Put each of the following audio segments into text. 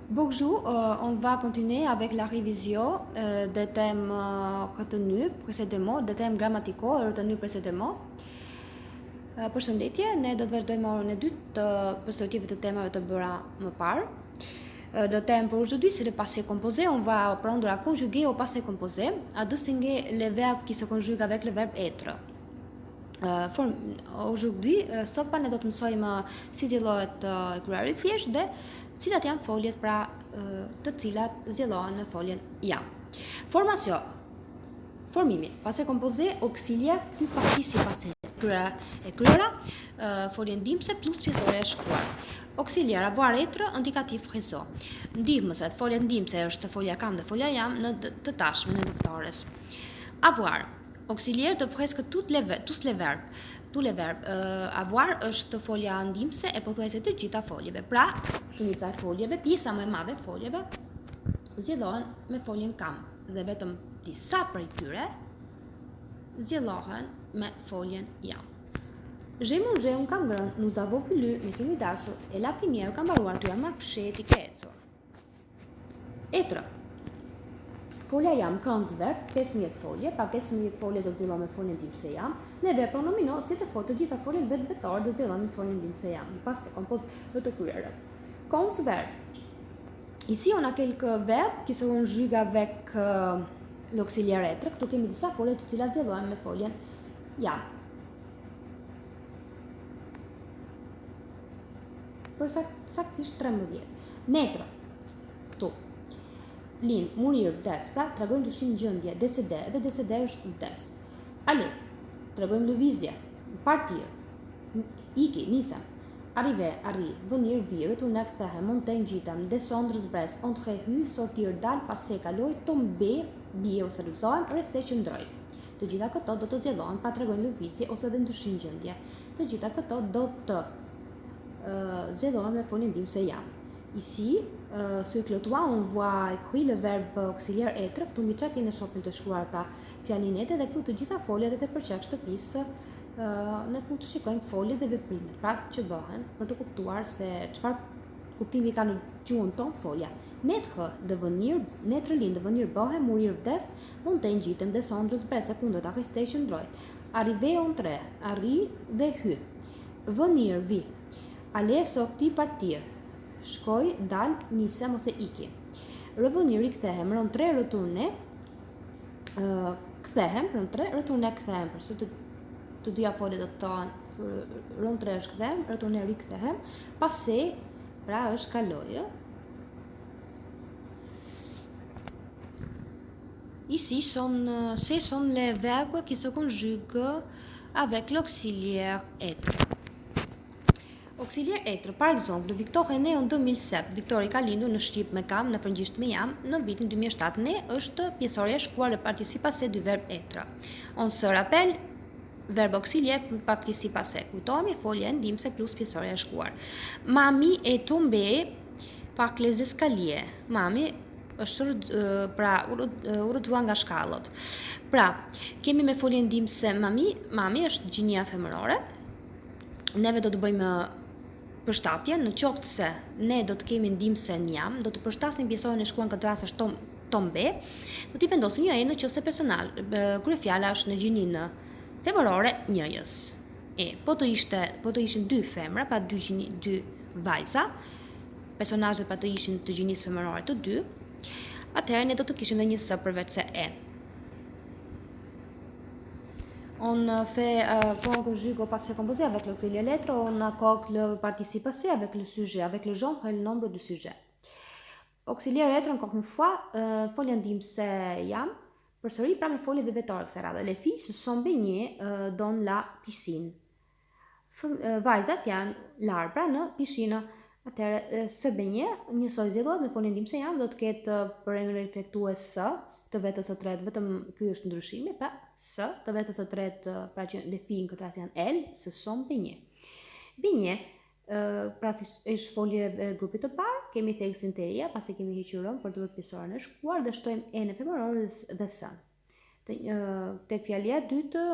Bonjour, on va continuer avec la révision des thèmes retenus précédemment, des thèmes grammaticaux retenus précédemment. Përshëndetje, ne do të vazhdojmë orën e dytë të përsëritimit të temave të bëra më parë. Le thème pour aujourd'hui, c'est le passé composé. On va apprendre à conjuguer au passé composé, à distinguer les verbes qui se conjuguent avec le verbe être. Aujourd'hui, sot pra ne do të mësojmë si zgjellohet kryeri thjesht dhe cilat janë foljet pra të cilat zgjellohen me foljen jam. Formation. Formimi. Passé composé auxiliaire plus participe passé. Kryera, folje ndihmëse plus pjesëore e shkruar. Auxiliar, avoir être, indikativ présent. Ndihmëset, folja ndihmëse është folja kam dhe folja jam në të tashmen e ndërtores. Avoir, auxiliaire de presque tous les verbes. Tous les verbes. Avoir është folja ndihmëse e pothuajse të gjitha foljeve. Pra, shumica e foljeve, pjesa më e madhe e foljeve zgjellohen me foljen kam dhe vetëm disa prej tyre zgjellohen me foljen jam. J'ai mangé un camembert, nous avons voulu, ne kemi dashur, e la finier ka mbaruar t'u marsheti ke ecur. Etra. Folja jam ka në zverb, 15 folje, pa 15 folje do të zgjellohen me foljen ndihmëse jam. Ne verb pronomino, si të gjitha foljet vetvetare do zgjellohen me foljen ndihmëse jam. Pas e kompoz de të kryer. Cons verb. Ici, on a quelques verbes qui se conjuguent avec l'auxiliaire être. Këtu kemi disa folje të cilat zgjellohen me foljen jam. Për saktësisht 13. Netra. Këtu. Lin, murir, vdes. Pra, tregojmë dyshim gjendje, décédé, dhe décédé është vdes. Aller. Tregojmë lëvizje, partir. Iki, nisem. Arriver, arri, venir, vi, retourner, kthehem, monter, ngjitem, descendre, zbres, entrer, hy, sortir, dal, passer, kaloj, tomber, bie ose rëzohem, rester, qëndroj. Të gjitha këto do të zgjellohen pa tregojnë lëvizje ose dhe ndryshim gjendje. Të gjitha këto do të zgjellohen me foljen ndihmëse jam. Ici, sur le toit, on voit écrit le verbe auxiliaire être. Këtu mbi çatin e shohim të shkruar pra fjalën ete dhe këtu të gjitha foljet e përqek shtëpisë ne mund të shikojmë foljet dhe veprimet, pra që bëhen për të kuptuar se çfarë kuptimi ka në gjuhën tonë folja. Netre devenir, netre lind, devenir bëhe, mourir vdes, monter ngjitem, descendre zbres, e kundërta rester qëndroj. Arriver entrer, arri dhe hy. Venir vi. Aller sortir partir. Shkoj, dal, nisem ose iki. Revenir i kthehem, rentrer retourner. Kthehem, rentrer, retourner kthehem, përse të dyja foljet do të thonë rentrer është kthehem, retourner i kthehem, passer, pra është kaloj. Ici, ce sont les verbes qui se conjuguent avec l'auxiliaire être. Auxiliaire être, par exemple, Victor est né en 2007. Victor i ka lindur në shqip me kam, në frëngjisht me jam, në vitin 2007. Ne është pjesëorja e shkuar e participe passé du verbe être. On se rappelle, verbe auxiliaire plus participe passé. Kujtohemi folja ndihmëse plus pjesëorja e shkuar. Mami est tombée par les escaliers. Mami është pra u rëtua nga shkallët. Pra, kemi me foljen ndihmëse mami është gjinia femërore. Neve do të bëjmë përshtatje, në qoftë se ne do të kemi ndihmëse jam, do të përshtasim pjesëorën e shkuar në këtë rast është tombe, do t'i vendosim një e në qoftë se personal, kryefjala është në gjininë femërore njëjës. Po të ishin dy femra, pa dy vajza, personazhet pa të ishin të gjinisë femërore të dy, atëherë ne do të kishim dhe një s përveç se e. On fait, quand on conjugue au passé composé avec l'auxiliaire lettre, on accorde le participe passé avec le sujet, avec le genre et le nombre du sujet. Auxiliaire lettre, encore une fois, folja ndihmëse jam, përsëri pra me folje dhe vetare kësaj radhe. Les filles se sont baignées dans la piscine. Vajzat janë larë pra në pishinë. Atëherë, se benje, njësoj zgjellohet me foljen ndihmëse jam, do të ketë për emrin reflektues s, të vetës së tretë, vetëm ky është ndryshimi, pra s, të vetës së tretë, pra që le filles në këtë rast janë elles, se sont baignées. Baignées, pra si është folje e grupit të parë, kemi tekstin të reja, pasi kemi hequr për të dhënë pjesëorën e shkuar dhe shtojmë e në femërore dhe s. Tek fjalia e dytë,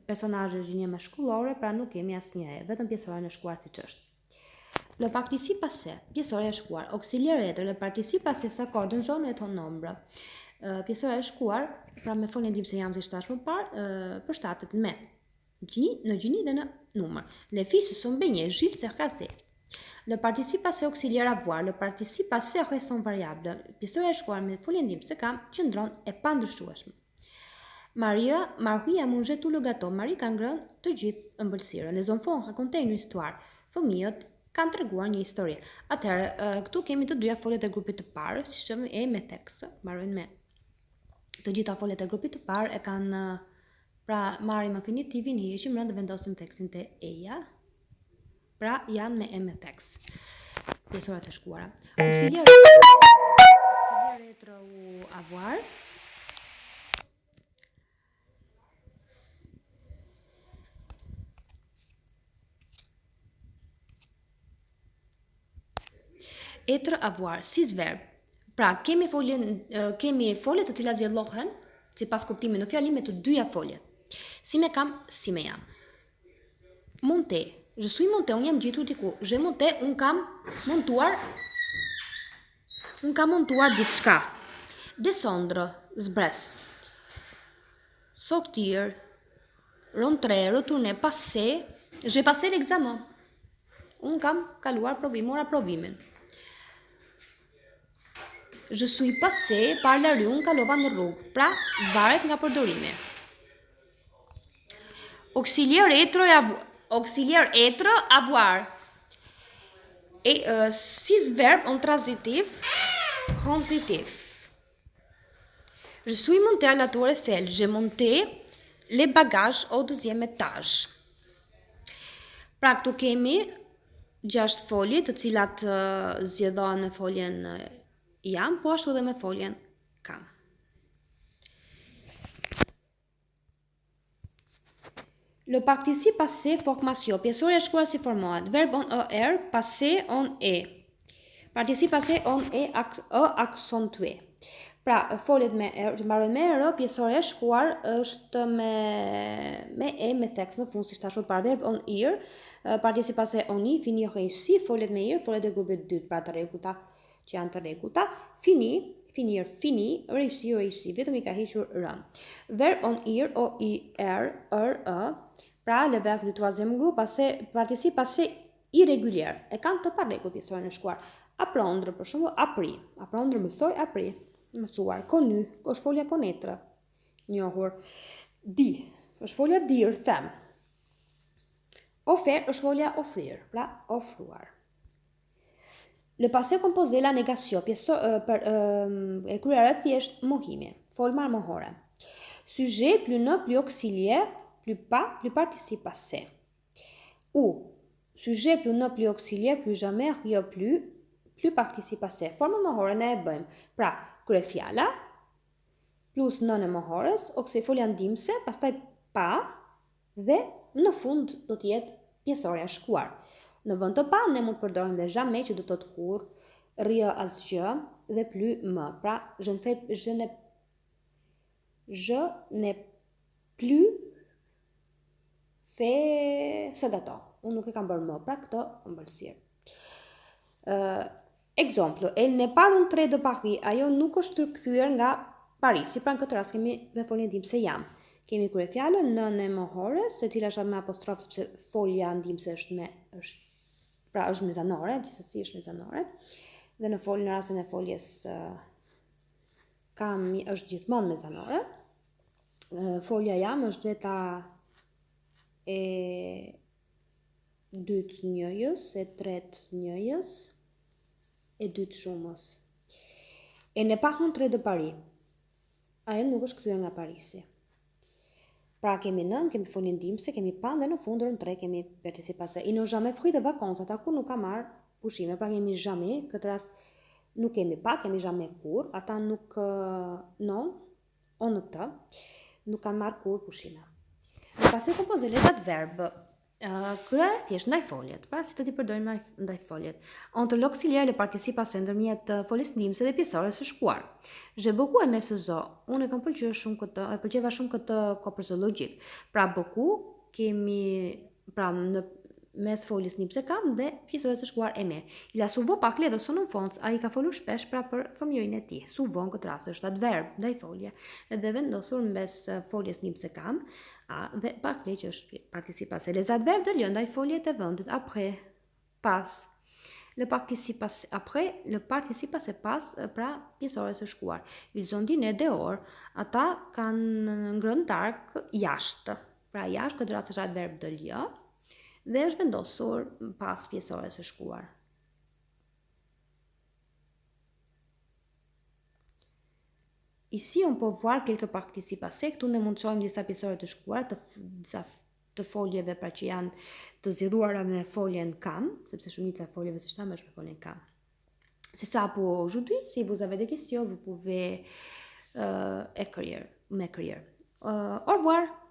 personazhi është gjinje mashkullore, pra nuk kemi asnjë e, vetëm pjesëorën e shkuar siç është. Le participe passé, pjesëria e shkuar. Auxiliare etër, le participe passé s'accordent në zonë e ton nombre. Pjesëria e shkuar, pra me foljen dim se jam si shtash më parë, përshtatet me në gjini dhe në numër. Les filles se sont baignées, Gilles s'est recassé. Le participe passé auxiliaire avoir, le participe passé reste en variable. Pjesëria e shkuar me foljen dim se kam qëndron e pandryshueshme. Maria a mangé tout le gâteau. Marie ka ngrënë të gjithë ëmbëlsirën. Les enfants racontaient une histoire. Fëmijët kanë treguar një histori. Atëherë, këtu kemi të dyja foljet e grupit të parë, si shëmi e me tekst, mbarojnë me. Të gjitha foljet e grupit të parë e kanë, pra marrim infinitivin, hiqim rënd dhe vendosim tekstin te eja. Pra janë me tekst. Pjesorat e shkuara. Auxiliare etër u avoir. Etër avoir, sis verb. Pra, kemi foljet të cilat zjedlohen sipas kuptimit në fjalim me të dyja foljet. Si me kam, si me jam. Monter. Je suis monté, unë jam gjitur diku. Je monté, unë kam montuar diçka. Descendre, zbres. Sortir, rentrer, retourner, passer. J'ai passé l'examen. Unë kam kaluar provim, mora provimin. Je suis passé par la rue, unë kalova në rrugë. Pra, varet nga përdorimi. Auxiliaire être, avoir. Et 6 verbes en transitif. Je suis monté à la tour Eiffel. J'ai monté les bagages au 2e étage. Pra, këtu kemi 6 folje të cilat zgjedhohen me foljen jam, po ashtu edhe me foljen kam. Le participe passé formation. Pjesëria e shkuar si formohet. Verb on er, passé on e. Participe passé on e accentué. Pra, foljet me er, që mbarojnë me er, pjesëria e shkuar është me e me tekst në fund, si thash më parë. Verb on ir, participe passé on i, finir réussi, foljet me ir, foljet e grupit 2, pra të rregullta që janë të rregullta. Finir, fini, réussi, vetëm i ka hequr rën. Verb on ir, o i er, pra le verbe du troisième groupe, participe passé irrégulier. E kanë të parrekull pjesën e shkuar. Apprendre, për shembull, appris. Apprendre mësoj, appris. Mësuar. Connu, është folja connaître. Njohur. Di, është folja dir, them. Offert është folja offrir, pra ofruar. Le passé composé la négation, e kryera thjesht mohimi, folmar mohore. Sujet, plus ne, plus auxiliaire, plus pas, plus participe passé. Ou, sujet, plus ne, plus auxiliaire, plus jamais, rien plus participe passé. Forma mohore ne e bëjmë. Pra, kryefjala, plus nën e mohores, ose folja ndimse, pastaj pa, dhe në fund do të jetë pjesëria e shkuar. Në vend të pa, ne mund të përdorim dhe jamais, që do të thotë kur, rien asgjë, dhe plus më. Pra, je n'ai plus fait ce gâteau. Unë nuk e kam bërë më, pra këtë ëmbëlsirë. Exemple, elle n'est pas rentrée de Paris, ajo nuk është të kthyer nga Parisi, pra në këtë rast kemi me foljen ndimse jam. Kemi kryefjalën nën e mohores, e cila është me apostrof sepse folja ndimse është mezanore, gjithsesi është mezanore. Dhe në rastin e foljes kam është gjithmonë mezanore. Folja jam është veta e dytë njëjës, e tretë njëjës, e dytë shumës. E ne pas rentrée de Paris. Ajo nuk është kthyer nga Parisi. Pra kemi nën, kemi foljen ndimse, kemi pa dhe në fund rentrée kemi participe passé. Ils n'ont jamais pris de vacances, ata kur nuk ka marr pushime, pra kemi jamais, këtë rast nuk kemi pa, kemi jamais kur, ata nuk non, on të, nuk kanë marr kur pushime. Në pasi kompoze letat verb, kryera thjesht ndaj foljet, pra si të t'i përdorim ndaj foljet. Entre l'auxiliaire le participe passé ndërmjet foljes ndimse dhe pjesëores së shkuar. J'ai beaucoup aimé ce zoo. Unë e kam pëlqeva shumë këtë kopërzo logjik. Pra beaucoup kemi, pra në mes foljes nipsecam dhe pjesëores së shkuar Eme. Il a souvent parlé de son enfance, ai ka folur shpesh pra për fëmijërinë e tij. Souvent këtë rast është adverb ndaj folje. Dhe vendosur mbes foljes nipsecam dhe parlé që është participe passé. Les adverbes de lieu ndaj foljet e vendit après, pas. Le participe passé après, le participe passé pas, pra pjesëore së shkuar. Ils ont dîné dehors, ata kanë ngrënë darkë jashtë. Pra jashtë këtë rast është adverb de lieu dhe është vendosur pas pjesëore së shkuar. Ici on peut voir quelques participes passés. Këtu ne mund të shohim disa pjesëore të shkuara të foljeve pra që janë të zgjedhuara me foljen kam, sepse shumica e foljeve siç thamë është me foljen kam. C'est ça pour aujourd'hui. Si vous avez des questions, vous pouvez m'écrire. Au revoir.